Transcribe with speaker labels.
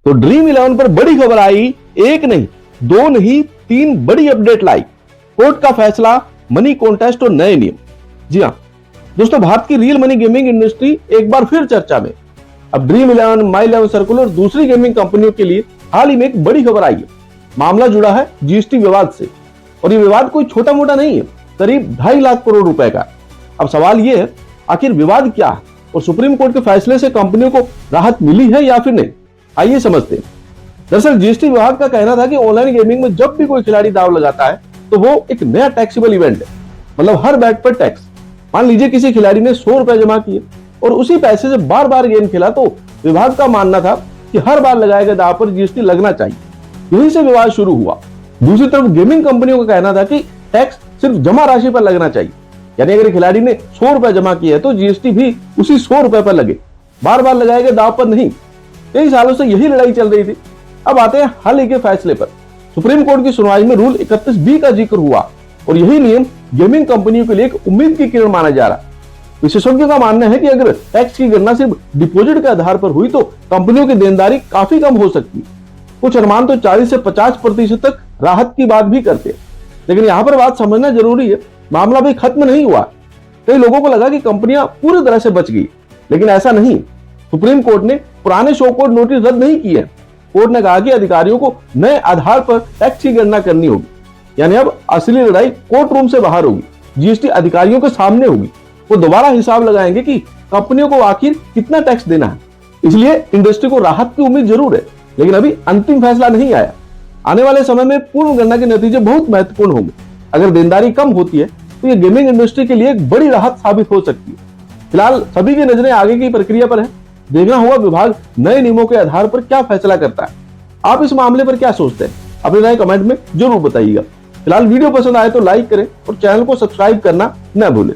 Speaker 1: तो ड्रीम 11 पर बड़ी खबर आई, एक नहीं, दो नहीं, तीन बड़ी अपडेट लाई। कोर्ट का फैसला, मनी कॉन्टेस्ट और नए नियम। जी हां दोस्तों, भारत की रियल मनी गेमिंग इंडस्ट्री एक बार फिर चर्चा में। अब ड्रीम 11, माई 11 सर्कल और दूसरी गेमिंग कंपनियों के लिए हाल ही में एक बड़ी खबर आई है। मामला जुड़ा है जीएसटी विवाद से, और ये विवाद कोई छोटा मोटा नहीं है, करीब 2.5 लाख करोड़ रुपए का। अब सवाल ये है, आखिर विवाद क्या है और सुप्रीम कोर्ट के फैसले से कंपनियों को राहत मिली है या फिर नहीं, आइए समझते हैं। दरअसल जीएसटी विभाग का कहना था कि ऑनलाइन गेमिंग में जब भी कोई खिलाड़ी दांव लगाता है तो वो एक नया टैक्सेबल इवेंट है, मतलब हर बैट पर टैक्स। मान लीजिए किसी खिलाड़ी ने 100 रुपए जमा किए और उसी पैसे से बार बार गेम खेला, तो विभाग का मानना था कि हर बार लगाए गए दांव पर जीएसटी लगना चाहिए। यहीं से विवाद शुरू हुआ। दूसरी तरफ गेमिंग कंपनियों का कहना था कि टैक्स सिर्फ जमा राशि पर लगना चाहिए, यानी अगर खिलाड़ी ने 100 रुपए जमा किए है तो जीएसटी भी उसी 100 रुपए पर लगे, बार बार लगाए गए दांव पर नहीं। कई सालों से यही लड़ाई चल रही थी। अब आते हैं हाल ही के फैसले पर। सुप्रीम कोर्ट की सुनवाई में रूल 31B का जिक्र हुआ और यही नियम गेमिंग कंपनियों के लिए एक उम्मीद की किरण माना जा रहा है। विशेषज्ञों का मानना है कि अगर टैक्स की गणना सिर्फ डिपॉजिट के आधार पर हुई तो कंपनियों की देनदारी काफी कम हो सकती है। कुछ अनुमान तो 40 से 50% तक राहत की बात भी करते हैं। लेकिन यहाँ पर बात समझना जरूरी है, मामला भी खत्म नहीं हुआ। कई लोगों को लगा कि कंपनियां पूरी तरह से बच गई, लेकिन ऐसा नहीं। सुप्रीम कोर्ट ने पुराने शो कोड नोटिस रद्द नहीं किए। कोर्ट ने कहा कि अधिकारियों को नए आधार पर टैक्स की गणना करनी होगी, यानी अब असली लड़ाई कोर्ट रूम से बाहर होगी, जीएसटी अधिकारियों के सामने होगी। वो दोबारा हिसाब लगाएंगे कि कंपनियों को आखिर कितना टैक्स देना है। इसलिए इंडस्ट्री को राहत की उम्मीद जरूर है, लेकिन अभी अंतिम फैसला नहीं आया। आने वाले समय में पूर्ण गणना के नतीजे बहुत महत्वपूर्ण होंगे। अगर देनदारी कम होती है तो ये गेमिंग इंडस्ट्री के लिए एक बड़ी राहत साबित हो सकती है। फिलहाल सभी की नजरें आगे की प्रक्रिया पर है। देखना होगा विभाग नए नियमों के आधार पर क्या फैसला करता है। आप इस मामले पर क्या सोचते हैं, अपने राय कमेंट में जरूर बताइएगा। फिलहाल वीडियो पसंद आए तो लाइक करें और चैनल को सब्सक्राइब करना न भूलें।